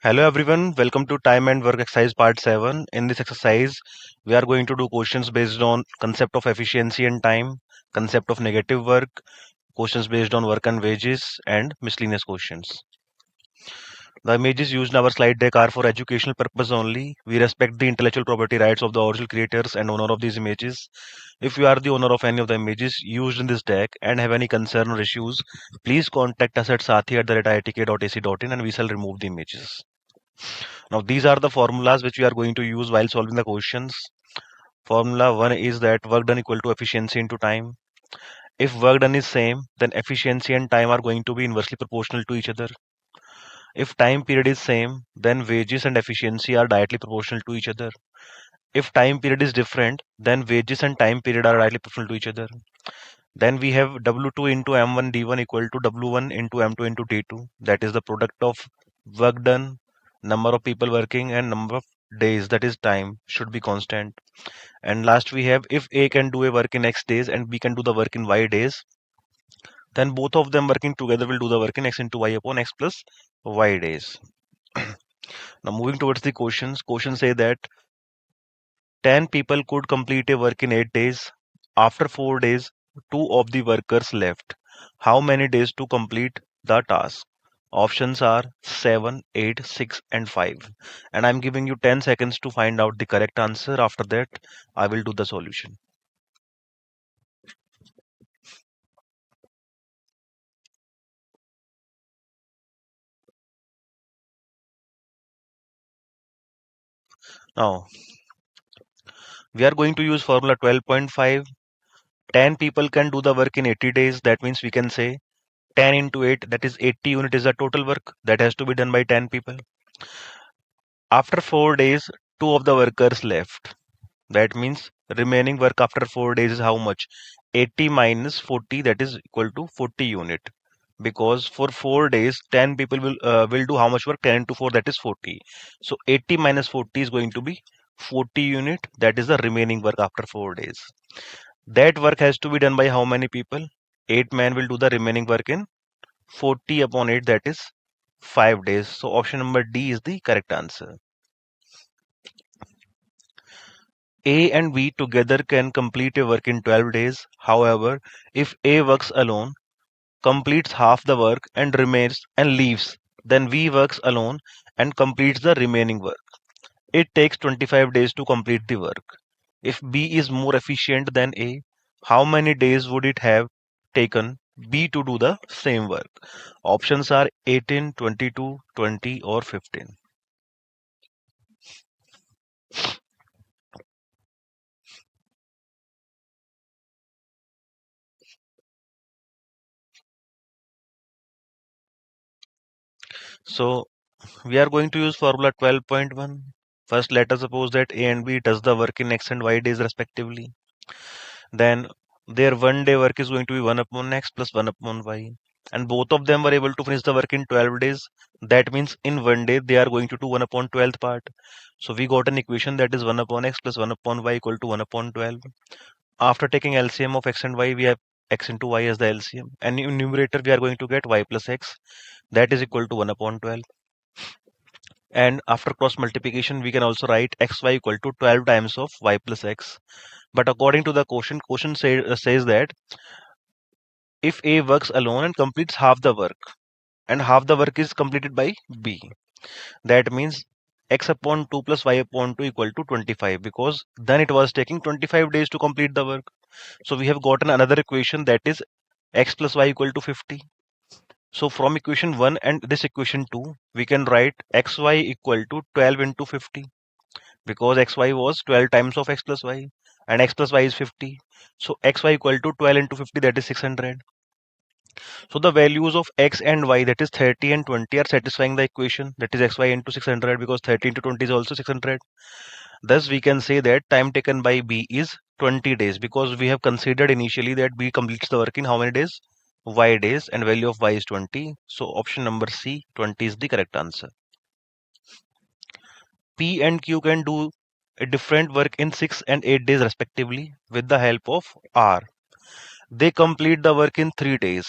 Hello everyone, welcome to Time and Work exercise part 7. In this exercise, we are going to do questions based on concept of efficiency and time, concept of negative work, questions based on work and wages, and miscellaneous questions. The images used in our slide deck are for educational purpose only. We respect the intellectual property rights of the original creators and owner of these images. If you are the owner of any of the images used in this deck and have any concern or issues, please contact us at sathi@iitk.ac.in and we shall remove the images. Now, these are the formulas which we are going to use while solving the questions. Formula 1 is that work done equal to efficiency into time. If work done is same, then efficiency and time are going to be inversely proportional to each other. If time period is same, then wages and efficiency are directly proportional to each other. If time period is different, then wages and time period are directly proportional to each other. Then we have W2 into M1 D1 equal to W1 into M2 into D2. That is the product of work done, number of people working, and number of days, that is time, should be constant. And last we have, if A can do a work in X days and B can do the work in Y days, then both of them working together will do the work in X into Y upon X plus Y days. Now moving towards the questions. Questions say that 10 people could complete a work in 8 days. After 4 days, 2 of the workers left. How many days to complete the task? Options are 7, 8, 6, and 5. And I'm giving you 10 seconds to find out the correct answer. After that, I will do the solution. Now, we are going to use formula 12.5. 10 people can do the work in 80 days. That means we can say 10 into 8, that is 80 unit is the total work that has to be done by 10 people. After 4 days, 2 of the workers left. That means remaining work after 4 days is how much? 80 minus 40, that is equal to 40 unit. Because for 4 days, 10 people will do how much work? 10 into 4, that is 40. So 80 minus 40 is going to be 40 unit. That is the remaining work after 4 days. That work has to be done by how many people? 8 men will do the remaining work in 40 upon 8, that is 5 days. So option number D is the correct answer. A and B together can complete a work in 12 days. However, if A works alone, completes half the work and remains and leaves, then B works alone and completes the remaining work. It takes 25 days to complete the work. If B is more efficient than A, how many days would it have taken B to do the same work? Options are 18, 22, 20 or 15. So we are going to use formula 12.1. First, let us suppose that A and B does the work in X and Y days respectively. Then their 1 day work is going to be 1 upon X plus 1 upon Y. And both of them were able to finish the work in 12 days. That means in 1 day they are going to do 1 upon 12th part. So we got an equation that is 1 upon X plus 1 upon Y equal to 1 upon 12. After taking LCM of X and Y, we have X into Y as the LCM. And in numerator we are going to get Y plus X. That is equal to 1 upon 12. And after cross multiplication, we can also write xy equal to 12 times of y plus x. But according to the question says that if A works alone and completes half the work, and half the work is completed by B, that means x upon 2 plus y upon 2 equal to 25, because then it was taking 25 days to complete the work. So we have gotten another equation, that is x plus y equal to 50. So from equation 1 and this equation 2, we can write xy equal to 12 into 50, because xy was 12 times of x plus y and x plus y is 50. So xy equal to 12 into 50, that is 600. So the values of x and y, that is 30 and 20, are satisfying the equation, that is xy into 600, because 30 into 20 is also 600. Thus we can say that time taken by B is 20 days, because we have considered initially that B completes the work in how many days? Y days, and value of y is 20. So option number C, 20, is the correct answer. P and Q can do a different work in 6 and 8 days respectively with the help of R. They complete the work in 3 days.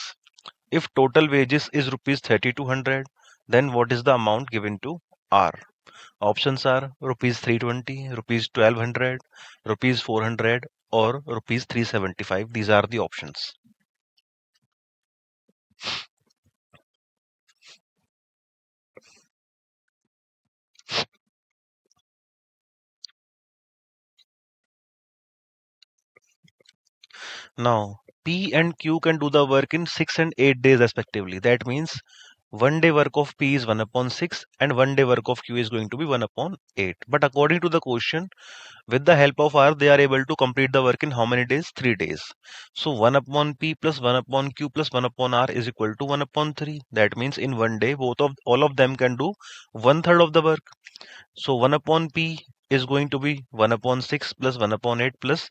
If total wages is rupees 3200, then what is the amount given to R. Options are rupees 320, rupees 1200, rupees 400, or rupees 375. These are the options. Now, P and Q can do the work in 6 and 8 days respectively. That means one day work of P is 1 upon 6 and one day work of Q is going to be 1 upon 8. But according to the question, with the help of R, they are able to complete the work in how many days? 3 days. So 1 upon P plus 1 upon Q plus 1 upon R is equal to 1 upon 3. That means in one day, all of them can do one third of the work. So 1 upon P is going to be 1 upon 6 plus 1 upon 8 plus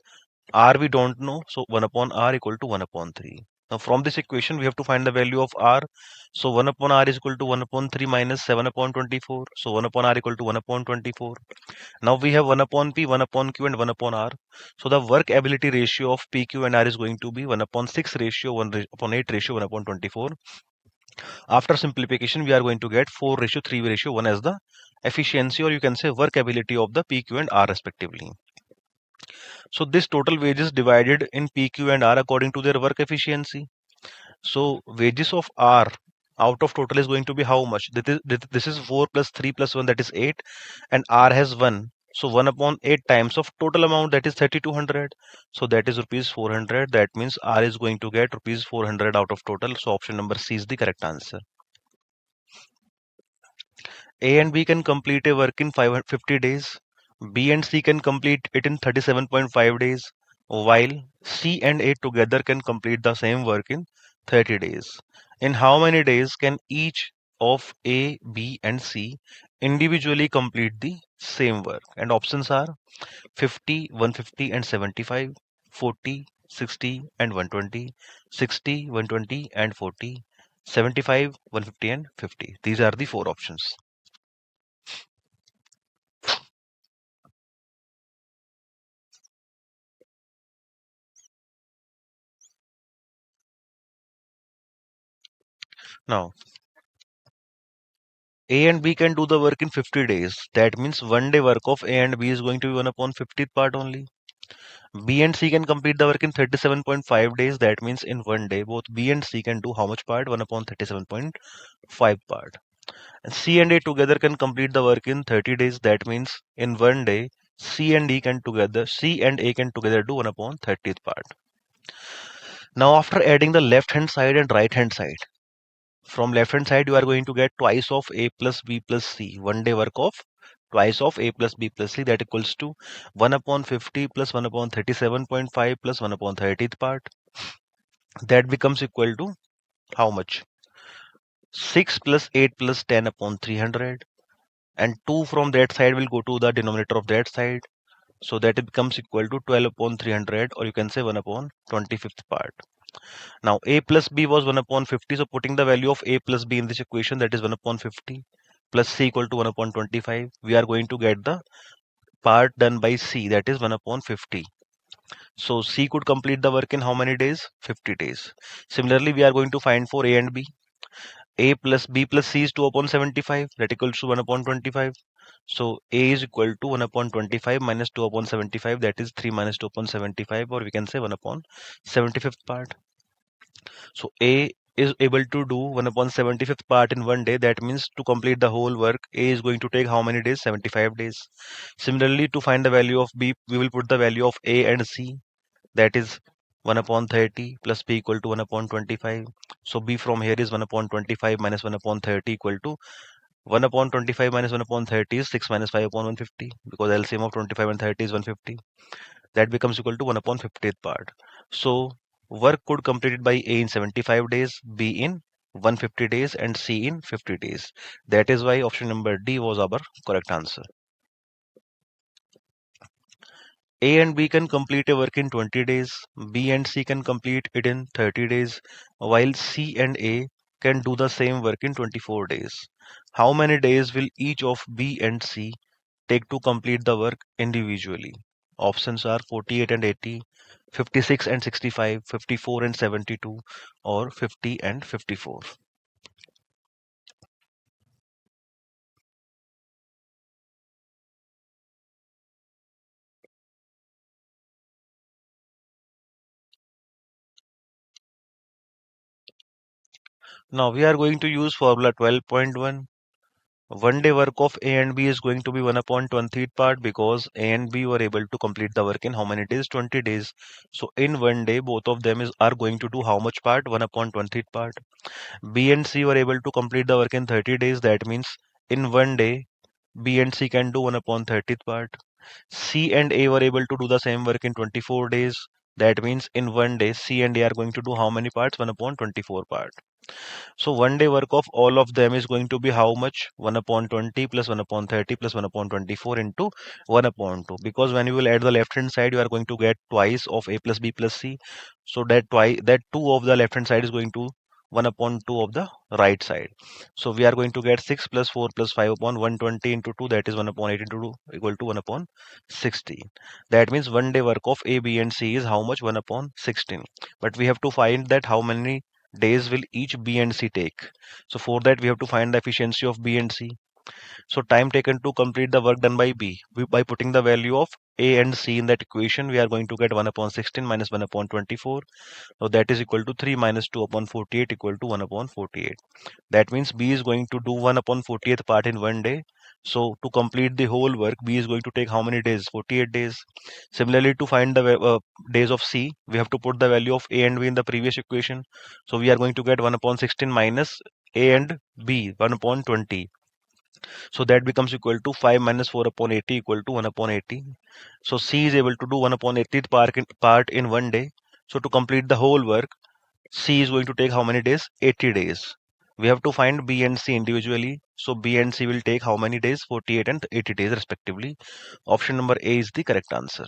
R we don't know. So 1 upon R equal to 1 upon 3. Now from this equation, we have to find the value of R. So 1 upon R is equal to 1 upon 3 minus 7 upon 24. So 1 upon R equal to 1 upon 24. Now we have 1 upon P, 1 upon Q and 1 upon R. So the work ability ratio of P, Q and R is going to be 1 upon 6 ratio, 1 upon 8 ratio, 1 upon 24. After simplification, we are going to get 4 ratio, 3 ratio, 1 as the efficiency, or you can say work ability of the P, Q and R respectively. So this total wages divided in P, Q and R according to their work efficiency. So wages of R out of total is going to be how much? This is 4 plus 3 plus 1, that is 8, and R has 1. So 1 upon 8 times of total amount, that is 3200. So that is rupees 400. That means R is going to get rupees 400 out of total. So option number C is the correct answer. A and B can complete a work in 550 days. B and C can complete it in 37.5 days, while C and A together can complete the same work in 30 days. In how many days can each of A, B, and C individually complete the same work? And options are 50, 150, and 75, 40, 60, and 120, 60, 120, and 40, 75, 150, and 50. These are the four options. Now, A and B can do the work in 50 days. That means one day work of A and B is going to be 1 upon 50th part only. B and C can complete the work in 37.5 days. That means in one day, both B and C can do how much part? 1 upon 37.5 part. And C and A together can complete the work in 30 days. That means in one day, C and A can together do 1 upon 30th part. Now after adding the left hand side and right hand side, from left hand side, you are going to get twice of A plus B plus C. One day work of twice of A plus B plus C, that equals to 1 upon 50 plus 1 upon 37.5 plus 1 upon 30th part. That becomes equal to how much? 6 plus 8 plus 10 upon 300. And 2 from that side will go to the denominator of that side. So that it becomes equal to 12 upon 300, or you can say 1 upon 25th part. Now A plus B was 1 upon 50. So putting the value of A plus B in this equation, that is 1 upon 50 plus C equal to 1 upon 25. We are going to get the part done by C, that is 1 upon 50. So C could complete the work in how many days? 50 days. Similarly, we are going to find for A and B. A plus B plus C is 2 upon 75, that equals to 1 upon 25. So A is equal to 1 upon 25 minus 2 upon 75, that is 3 minus 2 upon 75, or we can say 1 upon 75th part. So A is able to do 1 upon 75th part in one day. That means to complete the whole work, A is going to take how many days? 75 days. Similarly, to find the value of B, we will put the value of A and C. That is 1 upon 30 plus B equal to 1 upon 25. So B from here is 1 upon 25 minus 1 upon 30 equal to 1 upon 25 minus 1 upon 30 is 6 minus 5 upon 150, because LCM of 25 and 30 is 150. That becomes equal to 1 upon 50th part. So work could completed by A in 75 days, B in 150 days, and C in 50 days. That is why option number D was our correct answer. A and B can complete a work in 20 days, B and C can complete it in 30 days, while C and A can do the same work in 24 days. How many days will each of B and C take to complete the work individually? Options are 48 and 80, 56 and 65, 54 and 72, or 50 and 54. Now we are going to use formula 12.1. One day work of A and B is going to be 1 upon 20th part because A and B were able to complete the work in how many days? 20 days. So in one day, both of them are going to do how much part? 1 upon 20th part. B and C were able to complete the work in 30 days. That means in one day, B and C can do 1 upon 30th part. C and A were able to do the same work in 24 days. That means in one day, C and A are going to do how many parts? 1 upon 24 part. So one day work of all of them is going to be how much? 1 upon 20 plus 1 upon 30 plus 1 upon 24 into 1 upon 2. Because when you will add the left hand side, you are going to get twice of A plus B plus C. So that 2 of the left hand side is going to 1 upon 2 of the right side. So we are going to get 6 plus 4 plus 5 upon 120 into 2, that is 1 upon 8 into 2 equal to 1 upon 16. That means one day work of A, B and C is how much? 1 upon 16. But we have to find that how many days will each B and C take. So for that we have to find the efficiency of B and C. So time taken to complete the work done by B. By putting the value of A and C in that equation, we are going to get 1 upon 16 minus 1 upon 24. So that is equal to 3 minus 2 upon 48 equal to 1 upon 48. That means B is going to do 1 upon 40th part in one day. So to complete the whole work, B is going to take how many days? 48 days. Similarly, to find the days of C, we have to put the value of A and B in the previous equation. So we are going to get 1 upon 16 minus A and B, 1 upon 20. So that becomes equal to 5 minus 4 upon 80 equal to 1 upon 80. So C is able to do 1 upon 80th part in one day. So to complete the whole work, C is going to take how many days? 80 days. We have to find B and C individually. So B and C will take how many days? 48 and 80 days respectively. Option number A is the correct answer.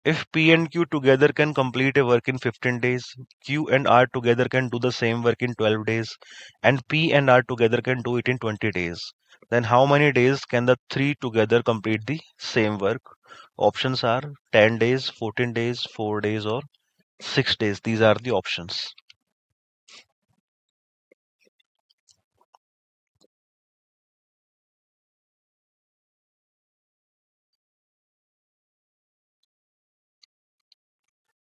If P and Q together can complete a work in 15 days, Q and R together can do the same work in 12 days, and P and R together can do it in 20 days, then how many days can the three together complete the same work? Options are 10 days, 14 days, 4 days, or 6 days. These are the options.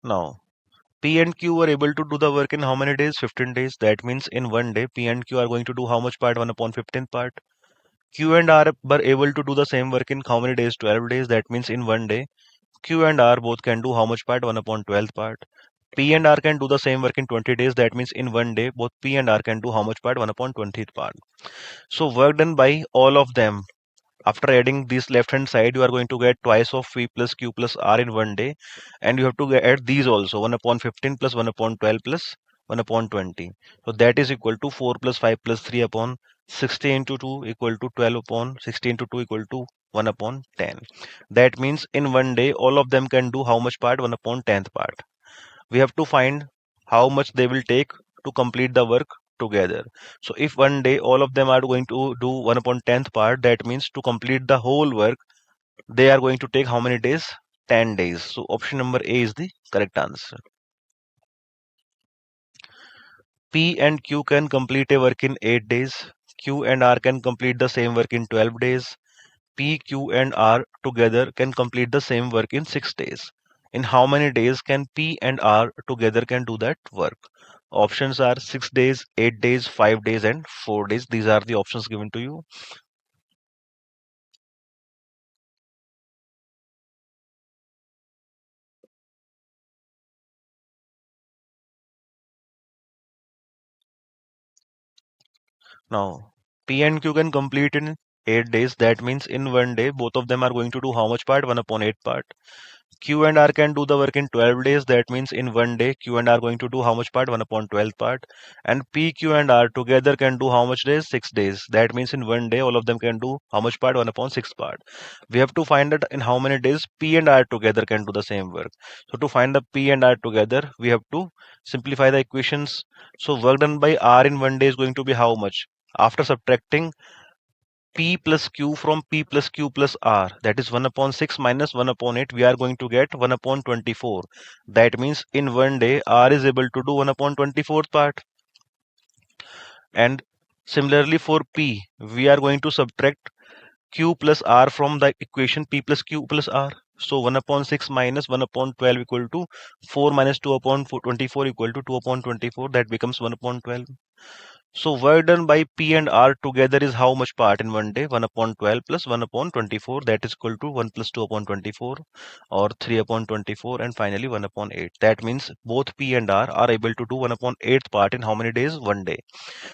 Now, P and Q were able to do the work in how many days? 15 days. That means in one day, P and Q are going to do how much part? 1 upon 15th part. Q and R were able to do the same work in how many days? 12 days. That means in one day, Q and R both can do how much part? 1 upon 12th part. P and R can do the same work in 20 days. That means in one day, both P and R can do how much part? 1 upon 20th part. So work done by all of them. After adding this left hand side, you are going to get twice of P plus Q plus R in one day. And you have to add these also, 1 upon 15 plus 1 upon 12 plus 1 upon 20. So that is equal to 4 plus 5 plus 3 upon 60 into 2 equal to 12 upon 60 into 2 equal to 1 upon 10. That means in one day, all of them can do how much part? 1 upon 10th part. We have to find how much they will take to complete the work together. So if one day all of them are going to do 1 upon 10th part, that means to complete the whole work, they are going to take how many days? 10 days. So option number A is the correct answer. P and Q can complete a work in 8 days. Q and R can complete the same work in 12 days. P, Q and R together can complete the same work in 6 days. In how many days can P and R together can do that work? Options are 6 days, 8 days, 5 days and 4 days. These are the options given to you. Now, P and Q can complete in 8 days. That means in one day, both of them are going to do how much part? 1 upon 8 part. Q and R can do the work in 12 days. That means in one day, Q and R going to do how much part? 1 upon 12 part. And P, Q and R together can do how much days? 6 days. That means in one day, all of them can do how much part? 1 upon 6 part. We have to find that in how many days P and R together can do the same work. So to find the P and R together, we have to simplify the equations. So work done by R in one day is going to be how much? After subtracting P plus Q from P plus Q plus R, that is 1 upon 6 minus 1 upon 8, we are going to get 1 upon 24. That means in one day, R is able to do 1 upon 24th part. And similarly for P, we are going to subtract Q plus R from the equation P plus Q plus R. So 1 upon 6 minus 1 upon 12 equal to 4 minus 2 upon 24 equal to 2 upon 24. That becomes 1 upon 12. So work done by P and R together is how much part in one day? 1 upon 12 plus 1 upon 24. That is equal to 1 plus 2 upon 24 or 3 upon 24 and finally 1 upon 8. That means both P and R are able to do 1 upon 8th part in how many days? One day.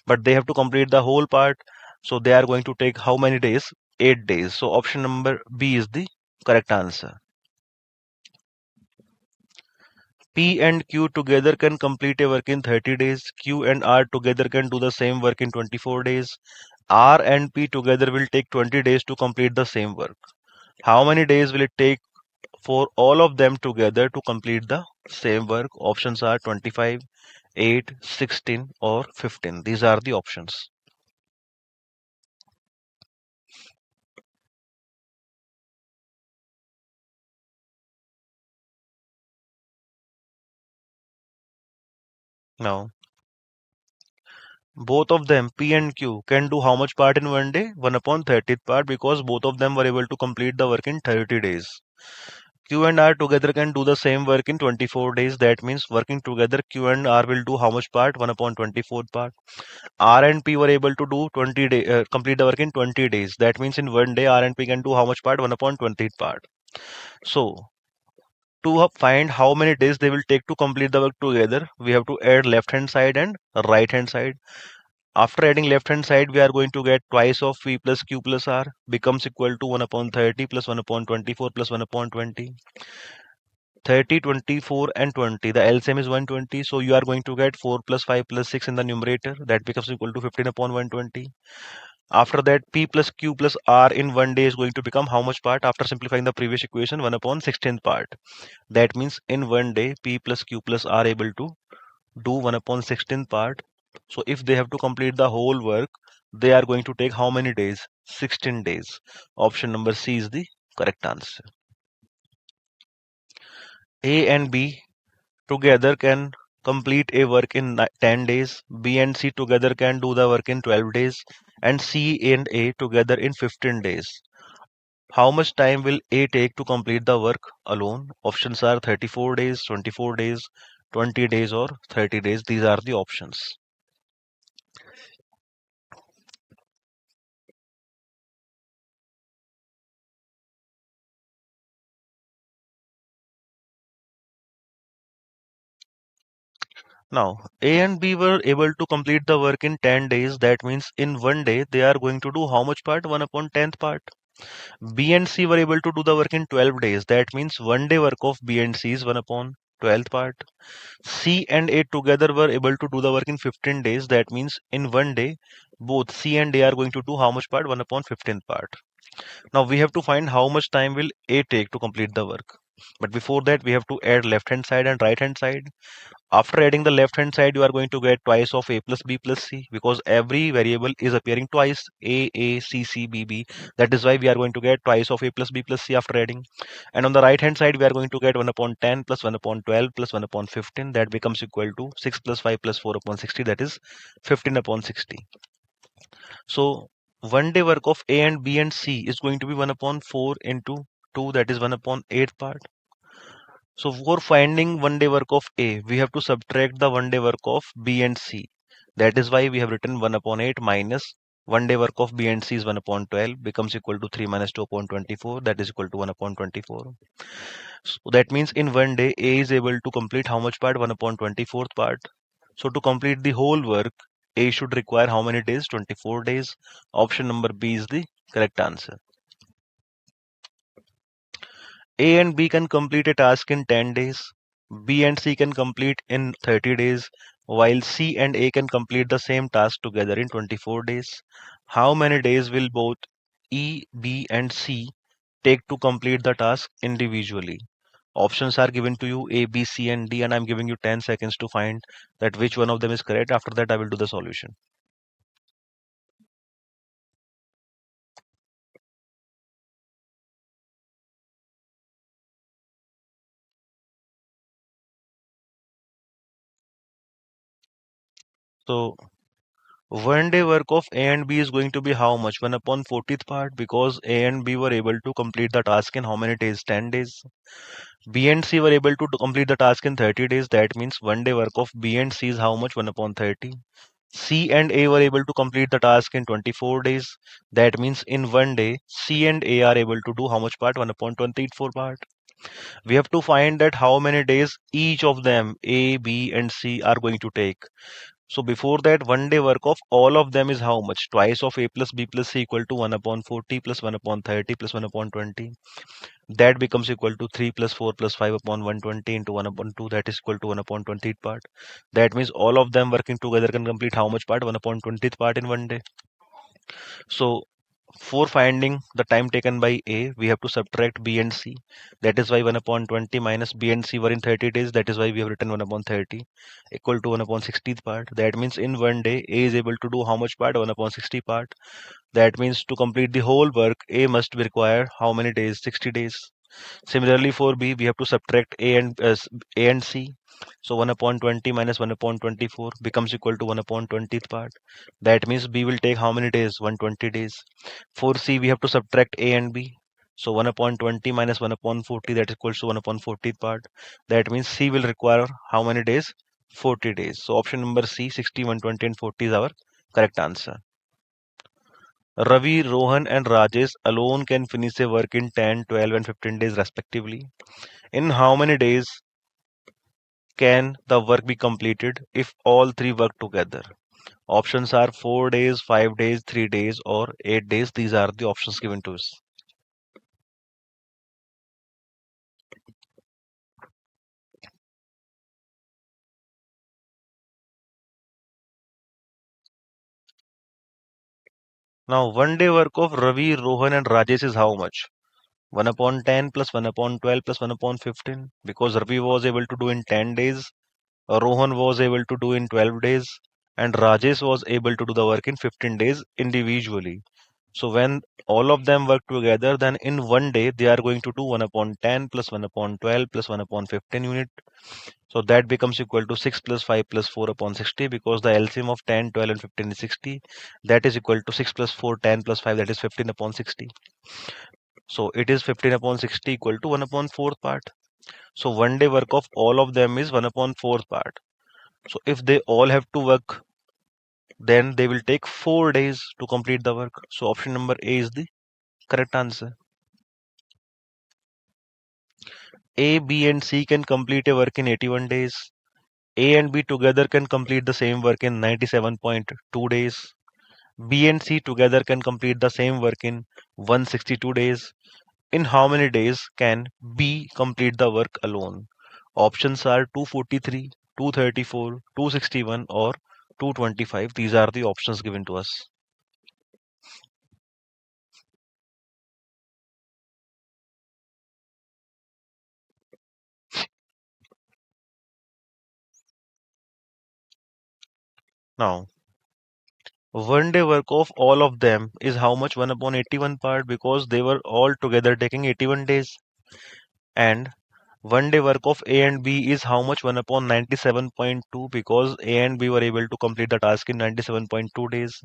But they have to complete the whole part. So they are going to take how many days? 8 days. So option number B is the correct answer. P and Q together can complete a work in 30 days. Q and R together can do the same work in 24 days. R and P together will take 20 days to complete the same work. How many days will it take for all of them together to complete the same work? Options are 25, 8, 16 or 15. These are the options. Now, both of them, P and Q, can do how much part in one day? 1 upon 30th part because both of them were able to complete the work in 30 days. Q and R together can do the same work in 24 days. That means working together, Q and R will do how much part? 1 upon 24th part. R and P were able to do 20 day, complete the work in 20 days. That means in one day, R and P can do how much part? 1 upon 20th part. So to find how many days they will take to complete the work together, we have to add left hand side and right hand side. After adding left hand side, we are going to get twice of V plus Q plus R becomes equal to 1 upon 30 plus 1 upon 24 plus 1 upon 20. 30, 24 and 20. The LCM is 120. So you are going to get 4 plus 5 plus 6 in the numerator. That becomes equal to 15 upon 120. After that, P plus Q plus R in one day is going to become how much part? After simplifying the previous equation, 1 upon 16th part. That means in one day, P plus Q plus R able to do 1 upon 16th part. So if they have to complete the whole work, they are going to take how many days? 16 days. Option number C is the correct answer. A and B together can complete a work in 10 days. B and C together can do the work in 12 days. And C and A together in 15 days. How much time will A take to complete the work alone? Options are 34 days, 24 days, 20 days, or 30 days. These are the options. Now, A and B were able to complete the work in 10 days. That means in one day, they are going to do how much part? 1 upon 10th part. B and C were able to do the work in 12 days. That means one day work of B and C is 1 upon 12th part. C and A together were able to do the work in 15 days. That means in one day, both C and A are going to do how much part? 1 upon 15th part. Now we have to find how much time will A take to complete the work. But before that, we have to add left hand side and right hand side. After adding the left hand side, you are going to get twice of A plus B plus C because every variable is appearing twice A, C, C, B, B. That is why we are going to get twice of A plus B plus C after adding. And on the right hand side, we are going to get 1 upon 10 plus 1 upon 12 plus 1 upon 15. That becomes equal to 6 plus 5 plus 4 upon 60. That is 15 upon 60. So one day work of A and B and C is going to be 1 upon 4 into 2. That is 1 upon 8 part. So for finding one day work of A, we have to subtract the one day work of B and C. That is why we have written 1 upon 8 minus one day work of B and C is 1 upon 12 becomes equal to 3 minus 2 upon 24. That is equal to 1 upon 24. So that means in one day A is able to complete how much part? 1 upon 24th part. So to complete the whole work, A should require how many days? 24 days. Option number B is the correct answer. A and B can complete a task in 10 days. B and C can complete in 30 days, while C and A can complete the same task together in 24 days. How many days will both E, B, and C take to complete the task individually? Options are given to you A, B, C, and D, and I'm giving you 10 seconds to find that which one of them is correct. After that, I will do the solution. So One day work of A and B is going to be how much? 1 upon 40th part, because A and B were able to complete the task in how many days? 10 days. B and C were able to complete the task in 30 days. That means one day work of B and C is how much? 1 upon 30. C and A were able to complete the task in 24 days. That means in one day, C and A are able to do how much part? 1 upon 24 part. We have to find that how many days each of them, A, B, and C, are going to take. So before that, one day work of all of them is how much? Twice of A plus B plus C equal to 1 upon 40 plus 1 upon 30 plus 1 upon 20. That becomes equal to 3 plus 4 plus 5 upon 120 into 1 upon 2. That is equal to 1 upon 20th part. That means all of them working together can complete how much part? 1 upon 20th part in one day. So for finding the time taken by A, we have to subtract B and C. That is why 1 upon 20 minus B and C were in 30 days. That is why we have written 1 upon 30 equal to 1 upon 60th part. That means in one day, A is able to do how much part? 1 upon 60 part. That means to complete the whole work, A must be require how many days? 60 days. Similarly, for B, we have to subtract A and C. So 1 upon 20 minus 1 upon 24 becomes equal to 1 upon 20th part. That means B will take how many days? 120 days. For C, we have to subtract A and B. So 1 upon 20 minus 1 upon 40, that is equals to 1 upon 40th part. That means C will require how many days? 40 days. So option number C, 60, 120 and 40 is our correct answer. Ravi, Rohan and Rajesh alone can finish their work in 10, 12 and 15 days respectively. In how many days can the work be completed if all three work together? Options are 4 days, 5 days, 3 days or 8 days. These are the options given to us. Now, one day work of Ravi, Rohan and Rajesh is how much? 1 upon 10 plus 1 upon 12 plus 1 upon 15. Because Ravi was able to do in 10 days, Rohan was able to do in 12 days, and Rajesh was able to do the work in 15 days individually. So when all of them work together, then in one day they are going to do 1 upon 10 plus 1 upon 12 plus 1 upon 15 unit. So that becomes equal to 6 plus 5 plus 4 upon 60, because the LCM of 10, 12 and 15 is 60. That is equal to 6 plus 4, 10 plus 5, that is 15 upon 60. So it is 15 upon 60 equal to 1 upon 4th part. So one day work of all of them is 1 upon 4th part. So if they all have to work, then they will take 4 days to complete the work. So option number A is the correct answer. A, B and C can complete a work in 81 days. A and B together can complete the same work in 97.2 days. B and C together can complete the same work in 162 days. In how many days can B complete the work alone? Options are 243, 234, 261 or 225. These are the options given to us. Now, one day work of all of them is how much? 1 upon 81 part, because they were all together taking 81 days. And one day work of A and B is how much? 1 upon 97.2, because A and B were able to complete the task in 97.2 days.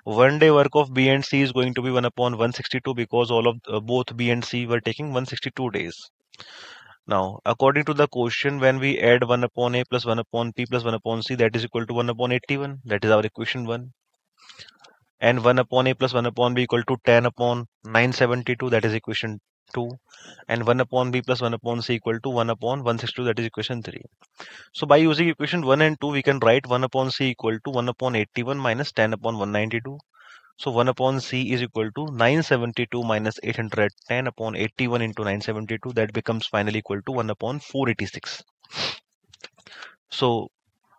One day work of B and C is going to be 1 upon 162, because all of both B and C were taking 162 days. Now, according to the question, when we add 1 upon A plus 1 upon P plus 1 upon C, that is equal to 1 upon 81. That is our equation 1. And 1 upon A plus 1 upon B equal to 10 upon 972. That is equation 2. And 1 upon B plus 1 upon C equal to 1 upon 162. That is equation 3. So by using equation 1 and 2, we can write 1 upon C equal to 1 upon 81 minus 10 upon 192. So 1 upon C is equal to 972 minus 810 upon 81 into 972. That becomes finally equal to 1 upon 486. So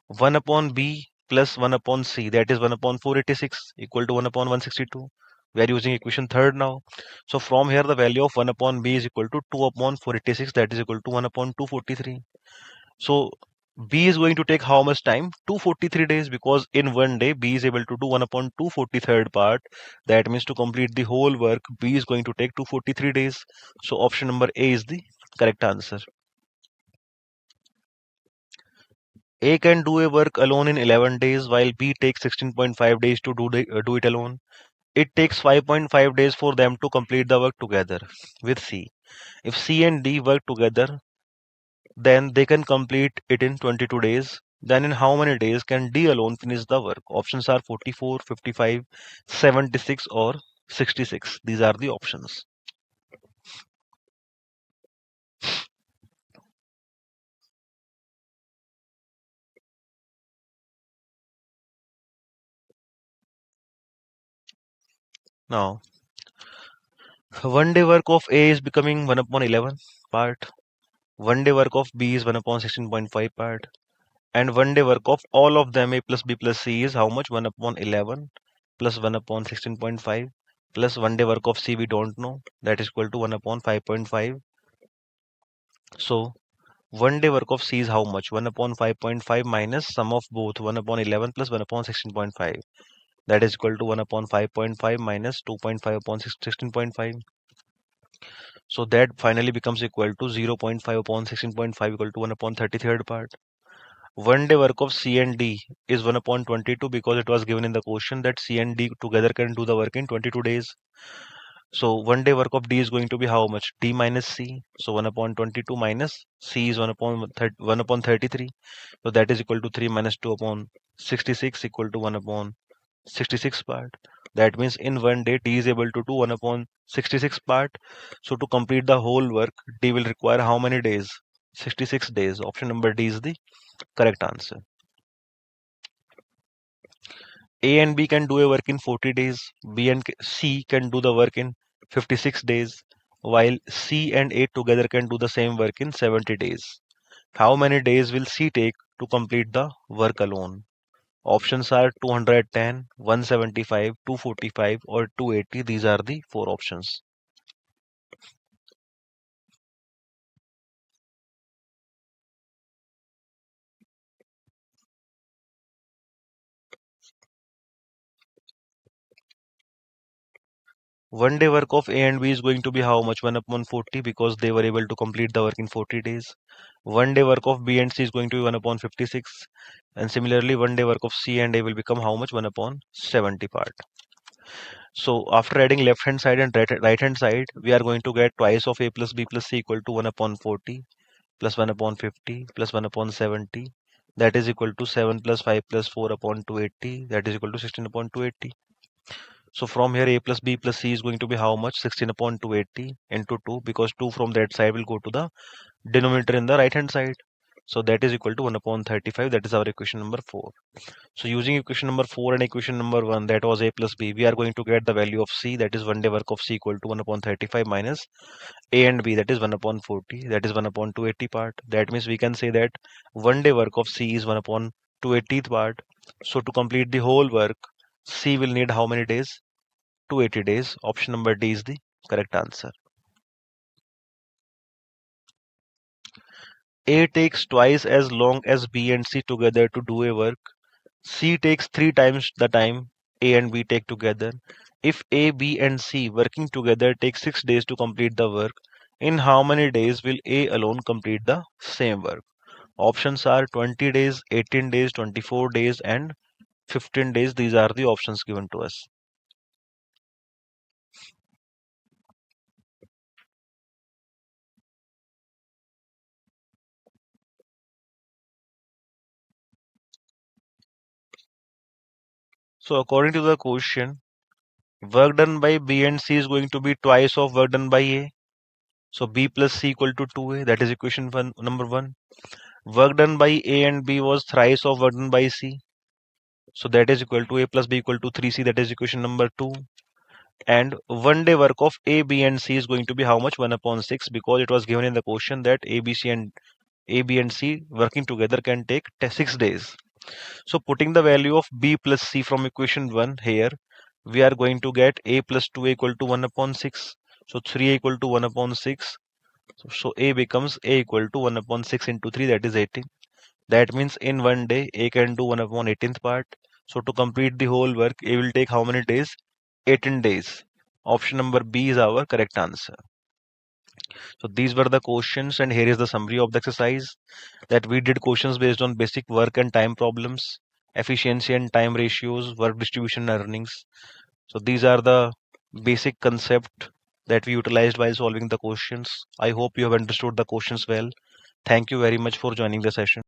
1 upon B plus 1 upon C, that is 1 upon 486 equal to 1 upon 162. We are using equation third now. So from here the value of 1 upon B is equal to 2 upon 486, that is equal to 1 upon 243. So B is going to take how much time? 243 days, because in one day B is able to do 1 upon 243rd part. That means to complete the whole work, B is going to take 243 days. So option number A is the correct answer. A can do a work alone in 11 days while B takes 16.5 days to do it alone. It takes 5.5 days for them to complete the work together with C. If C and D work together, then they can complete it in 22 days. Then in how many days can D alone finish the work? Options are 44, 55, 76 or 66. These are the options. Now, one day work of A is becoming 1 upon 11 part. One day work of B is 1 upon 16.5 part. And one day work of all of them A plus B plus C is how much? 1 upon 11 plus 1 upon 16.5 plus one day work of C we don't know. That is equal to 1 upon 5.5. So one day work of C is how much? 1 upon 5.5 minus sum of both 1 upon 11 plus 1 upon 16.5. That is equal to 1 upon 5.5 minus 2.5 upon 16.5. So that finally becomes equal to 0.5 upon 16.5 equal to 1 upon 33rd part. One day work of C and D is 1 upon 22 because it was given in the question that C and D together can do the work in 22 days. So one day work of D is going to be how much? D minus C. So 1 upon 22 minus C is 1 upon 1 upon 33. So that is equal to 3 minus 2 upon 66 equal to 1 upon 66 part. That means in one day D is able to do 1 upon 66 part. So to complete the whole work, D will require how many days? 66 days. Option number D is the correct answer. A and B can do a work in 40 days. B and C can do the work in 56 days, while C and A together can do the same work in 70 days. How many days will C take to complete the work alone? Options are 210, 175, 245 or 280. These are the four options. One day work of A and B is going to be how much? 1 upon 40 because they were able to complete the work in 40 days. One day work of B and C is going to be 1 upon 56. And similarly, one day work of C and A will become how much? 1 upon 70 part. So after adding left hand side and right hand side, we are going to get twice of A plus B plus C equal to 1 upon 40 plus 1 upon 50 plus 1 upon 70. That is equal to 7 plus 5 plus 4 upon 280. That is equal to 16 upon 280. So from here A plus B plus C is going to be how much? 16 upon 280 into 2 because 2 from that side will go to the denominator in the right hand side. So that is equal to 1 upon 35. That is our equation number 4. So using equation number 4 and equation number 1, that was A plus B, we are going to get the value of C, that is one day work of C equal to 1 upon 35 minus A and B, that is 1 upon 40, that is 1 upon 280 part. That means we can say that one day work of C is 1 upon 280th part. So to complete the whole work, C will need how many days? 280 days. Option number D is the correct answer. A takes twice as long as B and C together to do a work. C takes 3 times the time A and B take together. If A, B, and C working together take 6 days to complete the work, in how many days will A alone complete the same work? Options are 20 days, 18 days, 24 days, and 15 days. These are the options given to us. So, according to the question, work done by B and C is going to be twice of work done by A. So, B plus C equal to 2A. That is equation number 1. Work done by A and B was thrice of work done by C. So that is equal to A plus B equal to 3C. That is equation number 2. And one day work of A, B, and C is going to be how much? 1 upon 6 because it was given in the question that A, B, and C working together can take 6 days. So putting the value of B plus C from equation 1 here, we are going to get A plus 2 equal to 1 upon 6. So 3 equal to 1 upon 6. So A becomes A equal to 1 upon 6 into 3, that is 18. That means in one day, A can do 1 upon 18th part. So to complete the whole work, A will take how many days? 18 days. Option number B is our correct answer. So these were the questions, and here is the summary of the exercise. That we did questions based on basic work and time problems, efficiency and time ratios, work distribution and earnings. So these are the basic concept that we utilized while solving the questions. I hope you have understood the questions well. Thank you very much for joining the session.